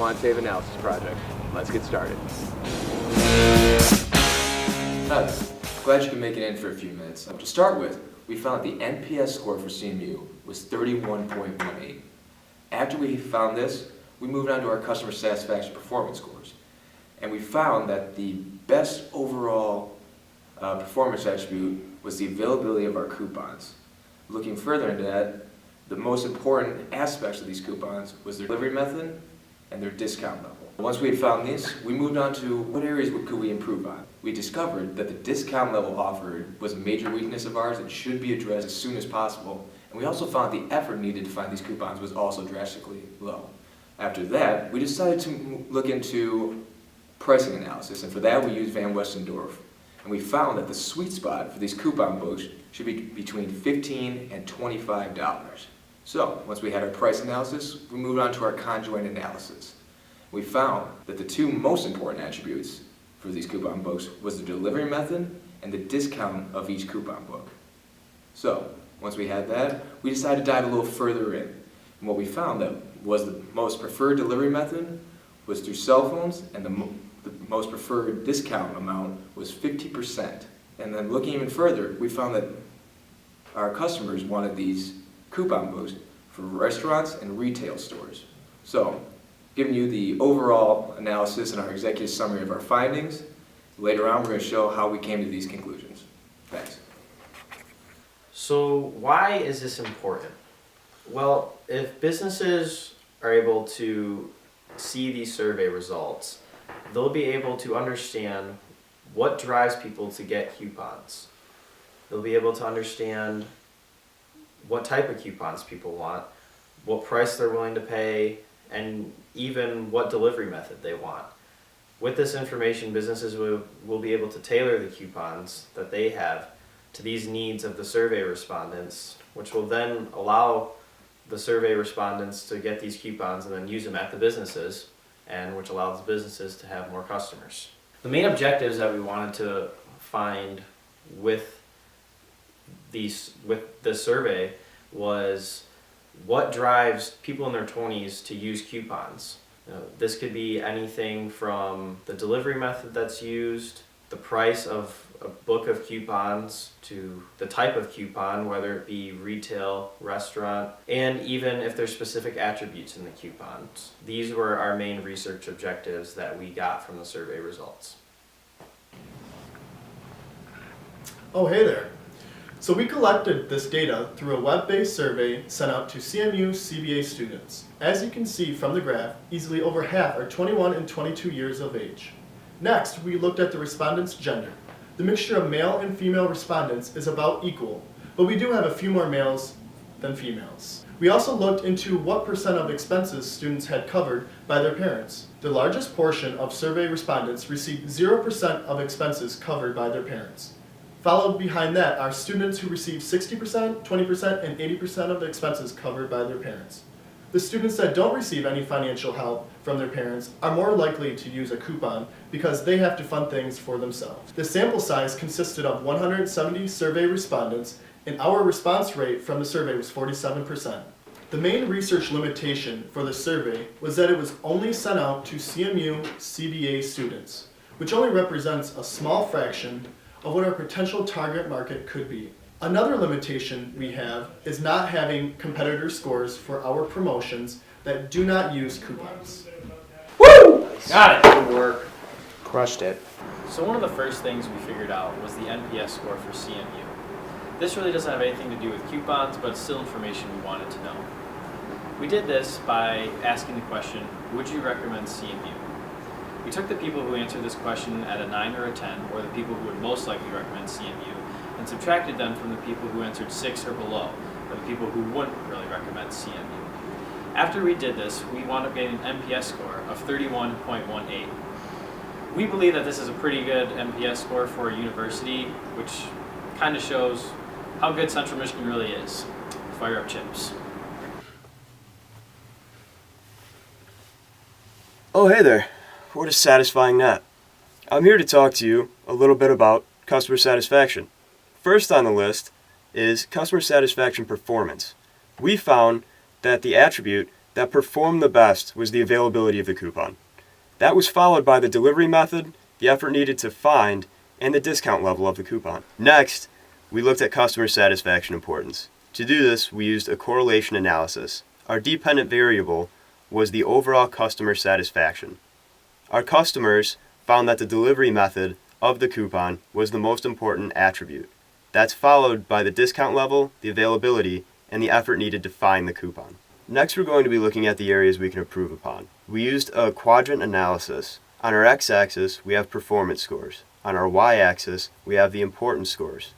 quantitative analysis project. Let's get started. Hi, glad you can make it in for a few minutes. To start with, we found the NPS score for CMU was 31.18. After we found this, we moved on to our customer satisfaction performance scores. And we found that the best overall performance attribute was the availability of our coupons. Looking further into that, the most important aspects of these coupons was their delivery method and their discount level. Once we had found these, we moved on to what areas could we improve on. We discovered that the discount level offered was a major weakness of ours and should be addressed as soon as possible. And we also found the effort needed to find these coupons was also drastically low. After that, we decided to look into pricing analysis, and for that we used Van Westendorf. And we found that the sweet spot for these coupon books should be between $15 and $25. So, once we had our price analysis, we moved on to our conjoint analysis. We found that the two most important attributes for these coupon books was the delivery method and the discount of each coupon book. So, once we had that, we decided to dive a little further in. And what we found that was the most preferred delivery method was through cell phones, and the most preferred discount amount was 50%. And then looking even further, we found that our customers wanted these coupon books for restaurants and retail stores. So, giving you the overall analysis and our executive summary of our findings. Later on, we're going to show how we came to these conclusions. Thanks. So why is this important? Well, if businesses are able to see these survey results, they'll be able to understand what drives people to get coupons. They'll be able to understand what type of coupons people want, what price they're willing to pay, and even what delivery method they want. With this information, businesses will be able to tailor the coupons that they have to these needs of the survey respondents, which will then allow the survey respondents to get these coupons and then use them at the businesses, and which allows businesses to have more customers. The main objectives that we wanted to find with this survey was what drives people in their 20s to use coupons. This could be anything from the delivery method that's used, the price of a book of coupons, to the type of coupon, whether it be retail, restaurant, and even if there's specific attributes in the coupons. These were our main research objectives that we got from the survey results. Oh, hey there. So we collected this data through a web-based survey sent out to CMU CBA students. As you can see from the graph, easily over half are 21 and 22 years of age. Next, we looked at the respondents' gender. The mixture of male and female respondents is about equal, but we do have a few more males than females. We also looked into what percent of expenses students had covered by their parents. The largest portion of survey respondents received 0% of expenses covered by their parents. Followed behind that are students who receive 60%, 20%, and 80% of the expenses covered by their parents. The students that don't receive any financial help from their parents are more likely to use a coupon because they have to fund things for themselves. The sample size consisted of 170 survey respondents, and our response rate from the survey was 47%. The main research limitation for the survey was that it was only sent out to CMU CBA students, which only represents a small fraction of what our potential target market could be. Another limitation we have is not having competitor scores for our promotions that do not use coupons. Woo! Got it. Good work. Crushed it. So one of the first things we figured out was the NPS score for CMU. This really doesn't have anything to do with coupons, but it's still information we wanted to know. We did this by asking the question, would you recommend CMU? We took the people who answered this question at a 9 or a 10, or the people who would most likely recommend CMU, and subtracted them from the people who answered 6 or below, or the people who wouldn't really recommend CMU. After we did this, we wound up getting an NPS score of 31.18. We believe that this is a pretty good NPS score for a university, which kind of shows how good Central Michigan really is. Fire up chips. Oh, hey there. What a satisfying nap. I'm here to talk to you a little bit about customer satisfaction. First on the list is customer satisfaction performance. We found that the attribute that performed the best was the availability of the coupon. That was followed by the delivery method, the effort needed to find, and the discount level of the coupon. Next, we looked at customer satisfaction importance. To do this, we used a correlation analysis. Our dependent variable was the overall customer satisfaction. Our customers found that the delivery method of the coupon was the most important attribute. That's followed by the discount level, the availability, and the effort needed to find the coupon. Next, we're going to be looking at the areas we can improve upon. We used a quadrant analysis. On our x-axis, we have performance scores. On our y-axis, we have the importance scores.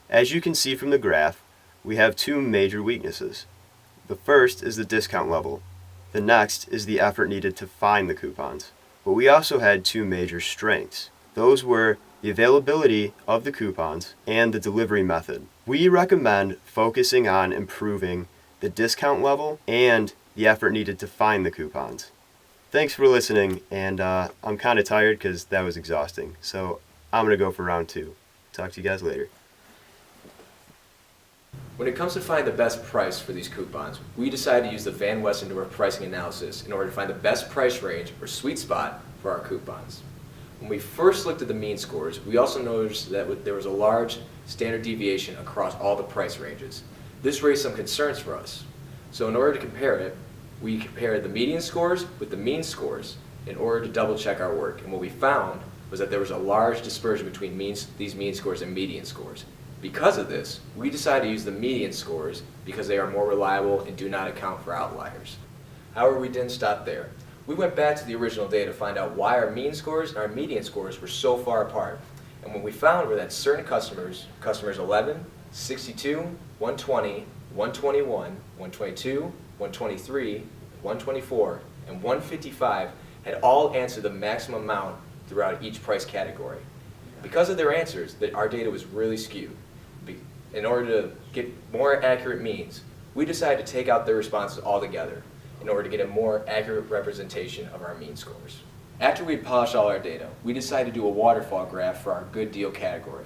As you can see from the graph, we have two major weaknesses. The first is the discount level. The next is the effort needed to find the coupons. But we also had two major strengths. Those were the availability of the coupons and the delivery method. We recommend focusing on improving the discount level and the effort needed to find the coupons. Thanks for listening, and I'm kind of tired because that was exhausting. So I'm going to go for round 2. Talk to you guys later. When it comes to finding the best price for these coupons, we decided to use the Van Westendorp pricing analysis in order to find the best price range or sweet spot for our coupons. When we first looked at the mean scores, we also noticed that there was a large standard deviation across all the price ranges. This raised some concerns for us. So in order to compare it, we compared the median scores with the mean scores in order to double check our work. And what we found was that there was a large dispersion between these mean scores and median scores. Because of this, we decided to use the median scores because they are more reliable and do not account for outliers. However, we didn't stop there. We went back to the original data to find out why our mean scores and our median scores were so far apart. And what we found were that certain customers 11, 62, 120, 121, 122, 123, 124, and 155 had all answered the maximum amount throughout each price category. Because of their answers, our data was really skewed. In order to get more accurate means, we decided to take out their responses altogether in order to get a more accurate representation of our mean scores. After we had polished all our data, we decided to do a waterfall graph for our good deal category.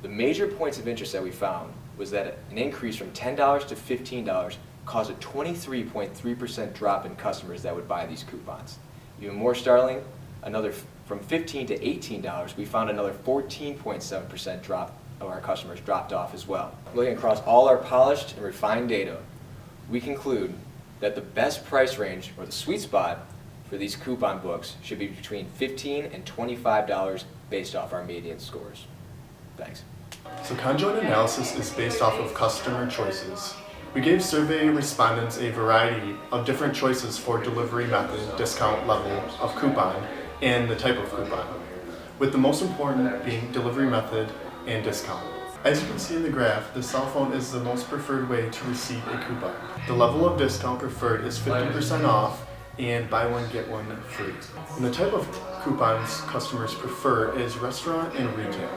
The major points of interest that we found was that an increase from $10 to $15 caused a 23.3% drop in customers that would buy these coupons. Even more startling, from $15 to $18, we found another 14.7% drop of our customers dropped off as well. Looking across all our polished and refined data, we conclude that the best price range, or the sweet spot, for these coupon books should be between $15 and $25 based off our median scores. Thanks. So conjoint analysis is based off of customer choices. We gave survey respondents a variety of different choices for delivery method, discount level of coupon, and the type of coupon, with the most important being delivery method and discount. As you can see in the graph, the cell phone is the most preferred way to receive a coupon. The level of discount preferred is 50% off and buy one get one free. And the type of coupons customers prefer is restaurant and retail.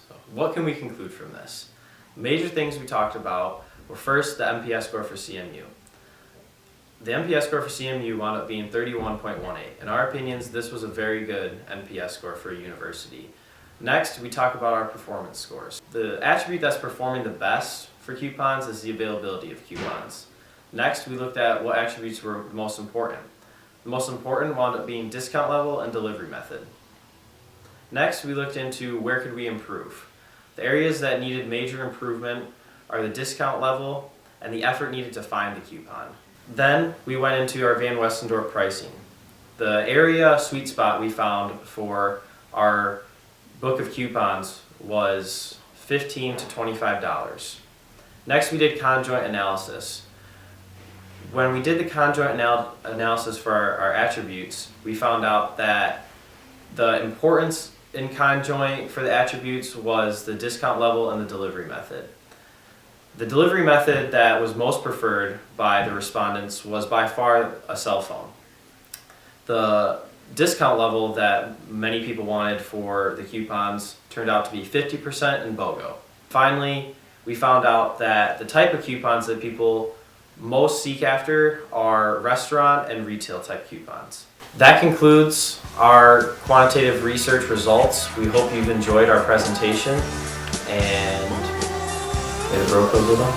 So what can we conclude from this? Major things we talked about were first the NPS score for CMU. The NPS score for CMU wound up being 31.18. In our opinions, this was a very good NPS score for a university. Next, we talk about our performance scores. The attribute that's performing the best for coupons is the availability of coupons. Next, we looked at what attributes were most important. The most important wound up being discount level and delivery method. Next, we looked into where could we improve. The areas that needed major improvement are the discount level and the effort needed to find the coupon. Then we went into our Van Westendorp pricing. The area sweet spot we found for our book of coupons was $15 to $25. Next, we did conjoint analysis. When we did the conjoint analysis for our attributes, we found out that the importance in conjoint for the attributes was the discount level and the delivery method. The delivery method that was most preferred by the respondents was by far a cell phone. The discount level that many people wanted for the coupons turned out to be 50% in BOGO. Finally, we found out that the type of coupons that people most seek after are restaurant and retail type coupons. That concludes our quantitative research results. We hope you've enjoyed our presentation, and may the road go good on.